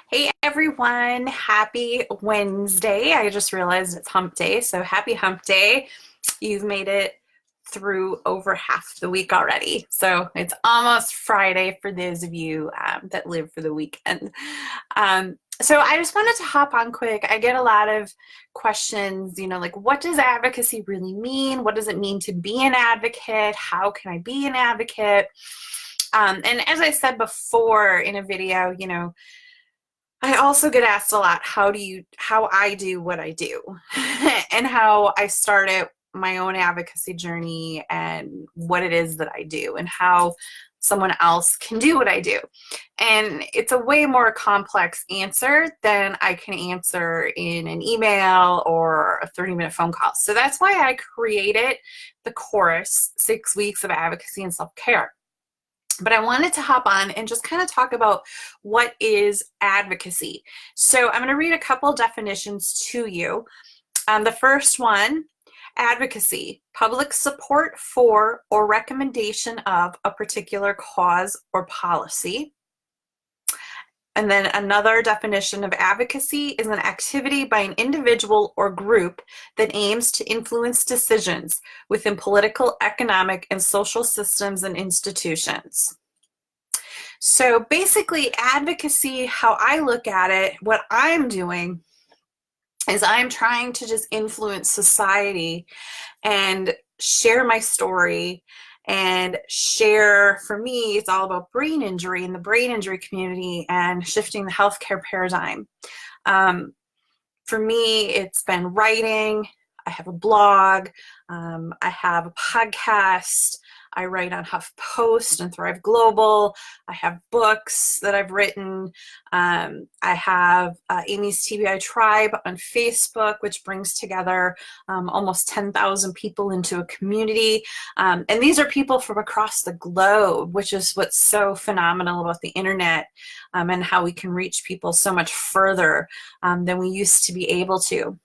Hey everyone, happy Wednesday. I just realized it's hump day, so happy hump day. You've made it through over half the week already. So it's almost Friday for those of you that live for the weekend. So I just wanted to hop on quick. I get a lot of questions, like what does advocacy really mean? What does it mean to be an advocate? How can I be an advocate? And as I said before in a video, I also get asked a lot, how I do what I do and how I started my own advocacy journey and what it is that I do and how someone else can do what I do. And it's a way more complex answer than I can answer in an email or a 30-minute phone call. So that's why I created the course, 6 Weeks of Advocacy and Self-Care. But I wanted to hop on and just kind of talk about what is advocacy. So I'm going to read a couple definitions to you. The first one, advocacy, public support for or recommendation of a particular cause or policy. And then another definition of advocacy is an activity by an individual or group that aims to influence decisions within political, economic, and social systems and institutions. So basically, advocacy, how I look at it, what I'm doing is I'm trying to just influence society and share my story and share. For me, it's all about brain injury and the brain injury community and shifting the healthcare paradigm. For me, it's been writing. I have a blog. I have a podcast. I write on HuffPost and Thrive Global. I have books that I've written. I have Amy's TBI Tribe on Facebook, which brings together almost 10,000 people into a community. And these are people from across the globe, which is what's so phenomenal about the internet and how we can reach people so much further than we used to be able to.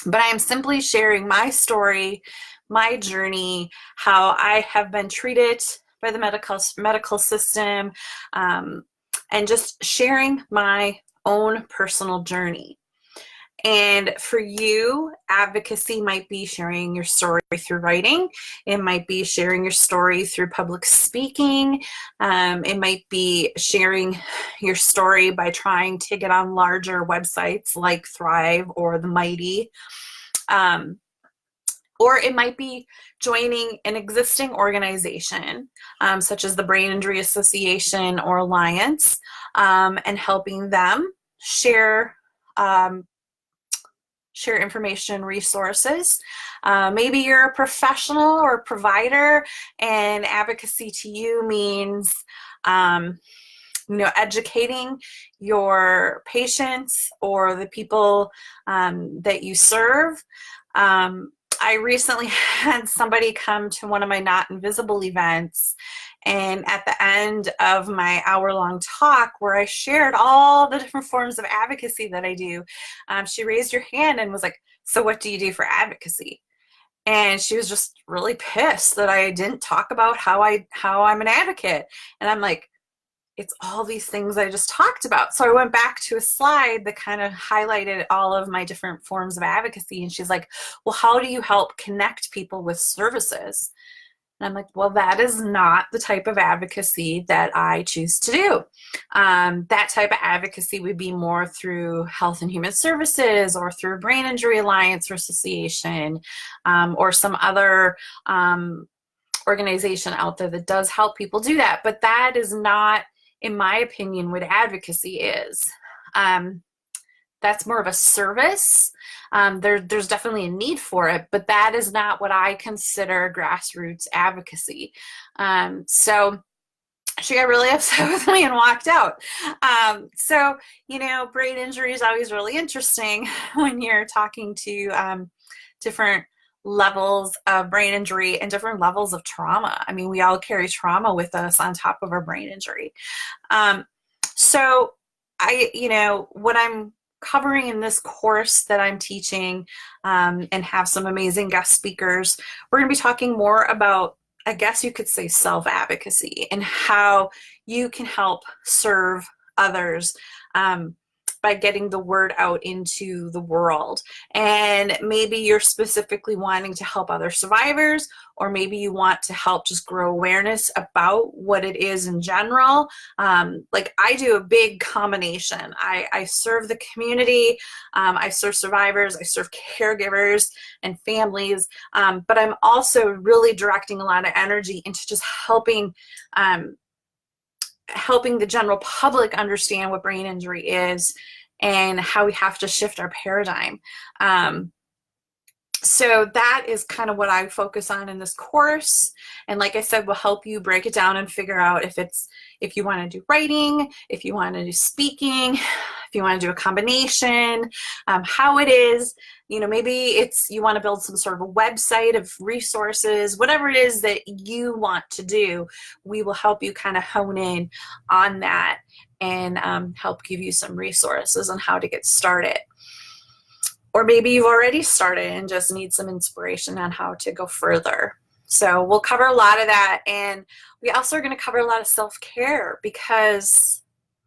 But I am simply sharing my story, my journey, how I have been treated by the medical system, and just sharing my own personal journey. And for you, advocacy might be sharing your story through writing. It might be sharing your story through public speaking. It might be sharing your story by trying to get on larger websites like Thrive or The Mighty. Or it might be joining an existing organization, such as the Brain Injury Association or Alliance, and helping them share information, resources. Maybe you're a professional or a provider, and advocacy to you means educating your patients or the people that you serve. I recently had somebody come to one of my Not Invisible events, and at the end of my hour-long talk where I shared all the different forms of advocacy that I do, she raised her hand and was like, "So what do you do for advocacy?" And she was just really pissed that I didn't talk about how I'm an advocate. And I'm like, it's all these things I just talked about. So I went back to a slide that kind of highlighted all of my different forms of advocacy. And she's like, well, how do you help connect people with services? And I'm like, well, that is not the type of advocacy that I choose to do. That type of advocacy would be more through Health and Human Services or through Brain Injury Alliance or Association, or some other organization out there that does help people do that. But that is not, in my opinion, what advocacy is. That's more of a service. There's definitely a need for it, but that is not what I consider grassroots advocacy. So she got really upset with me and walked out. So, brain injury is always really interesting when you're talking to different levels of brain injury and different levels of trauma. I mean, we all carry trauma with us on top of our brain injury. So what I'm covering in this course that I'm teaching, and have some amazing guest speakers, we're going to be talking more about, I guess you could say, self-advocacy and how you can help serve others by getting the word out into the world. And maybe you're specifically wanting to help other survivors, or maybe you want to help just grow awareness about what it is in general. Like I do a big combination. I serve the community, I serve survivors, I serve caregivers and families, but I'm also really directing a lot of energy into just helping the general public understand what brain injury is and how we have to shift our paradigm. So that is kind of what I focus on in this course. And like I said, we'll help you break it down and figure out if you want to do writing, if you want to do speaking, if you want to do a combination, how it is. You know, maybe it's you want to build some sort of a website of resources, whatever it is that you want to do, we will help you kind of hone in on that and help give you some resources on how to get started. Or maybe you've already started and just need some inspiration on how to go further. So we'll cover a lot of that. And we also are going to cover a lot of self-care, because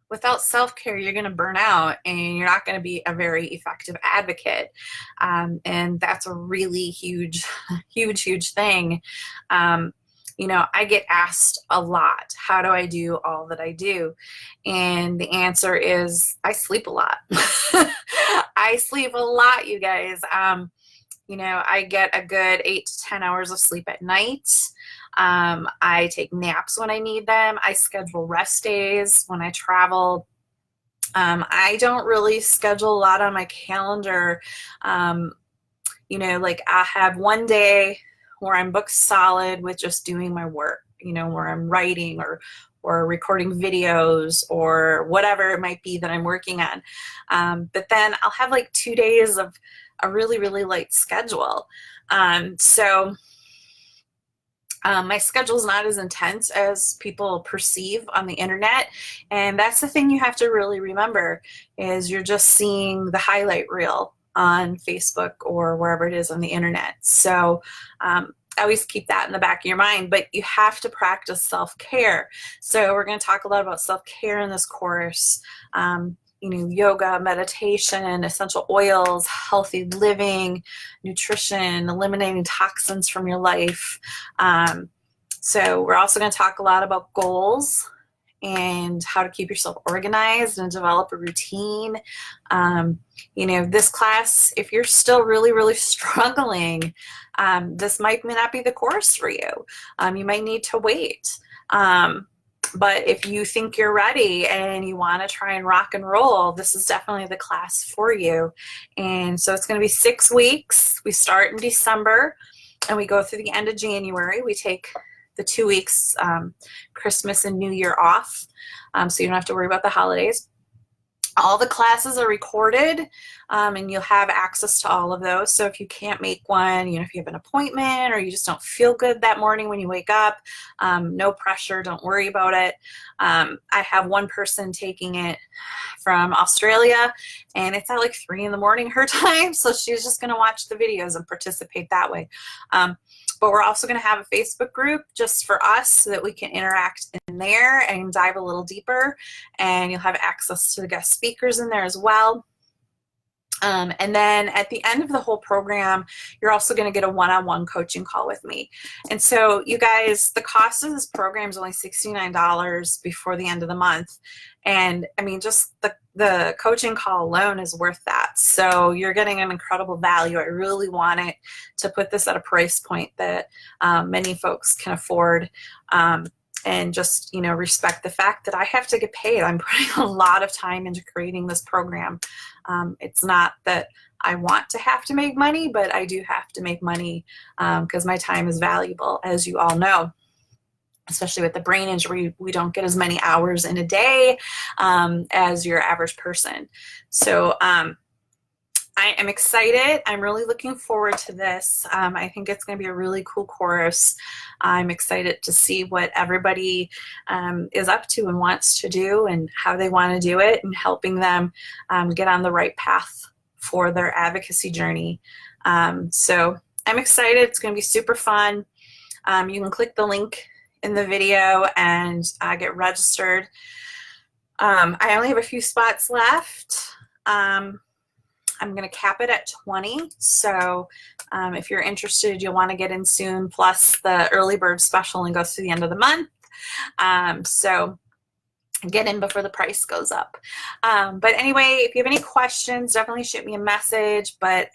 without self-care, you're going to burn out and you're not going to be a very effective advocate. And that's a really huge, huge thing. You know, I get asked a lot, how do I do all that I do? And the answer is I sleep a lot. I sleep a lot, you guys. You know, I get a good 8 to 10 hours of sleep at night. I take naps when I need them. I schedule rest days when I travel. I don't really schedule a lot on my calendar. You know, like I have one day where I'm booked solid with just doing my work, you know, where I'm writing or recording videos or whatever it might be that I'm working on. But then I'll have like 2 days of a really, really light schedule. So my schedule is not as intense as people perceive on the internet. And that's the thing you have to really remember, is you're just seeing the highlight reel on Facebook or wherever it is on the internet. So always keep that in the back of your mind, but you have to practice self-care. So we're going to talk a lot about self-care in this course. You know, yoga, meditation, essential oils, healthy living, nutrition, eliminating toxins from your life. So we're also going to talk a lot about goals and how to keep yourself organized and develop a routine. You know, this class, if you're still really, really struggling, this might not be the course for you. You might need to wait. But if you think you're ready and you want to try and rock and roll, this is definitely the class for you. And so it's going to be 6 weeks. We start in December and we go through the end of January. We take the 2 weeks, Christmas and New Year off, so you don't have to worry about the holidays. All the classes are recorded, and you'll have access to all of those. So if you can't make one, you know, if you have an appointment or you just don't feel good that morning when you wake up, no pressure, don't worry about it. I have one person taking it from Australia, and it's at like 3 in the morning her time, so she's just going to watch the videos and participate that way. But we're also going to have a Facebook group just for us so that we can interact in there and dive a little deeper. And you'll have access to the guest speakers in there as well. And then at the end of the whole program, you're also going to get a one-on-one coaching call with me. And so you guys, the cost of this program is only $69 before the end of the month. And I mean, just the coaching call alone is worth that. So you're getting an incredible value. I really wanted to put this at a price point that many folks can afford. And just, you know, respect the fact that I have to get paid. I'm putting a lot of time into creating this program. It's not that I want to have to make money, but I do have to make money because my time is valuable, as you all know. Especially with the brain injury, we don't get as many hours in a day as your average person. So I am excited. I'm really looking forward to this. I think it's going to be a really cool course. I'm excited to see what everybody is up to and wants to do and how they want to do it, and helping them get on the right path for their advocacy journey. So I'm excited. It's going to be super fun. You can click the link in the video and get registered. I only have a few spots left. I'm going to cap it at 20. So if you're interested, you'll want to get in soon. Plus the early bird special and goes to the end of the month. So get in before the price goes up. But anyway, if you have any questions, definitely shoot me a message. But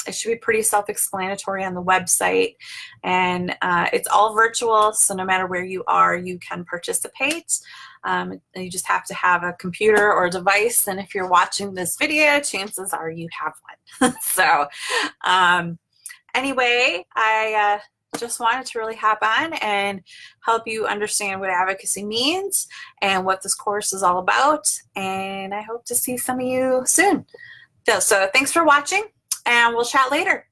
it should be pretty self-explanatory on the website. And it's all virtual, so no matter where you are, you can participate. You just have to have a computer or a device. And if you're watching this video, chances are you have one. So anyway, I just wanted to really hop on and help you understand what advocacy means and what this course is all about. And I hope to see some of you soon. So thanks for watching, and we'll chat later.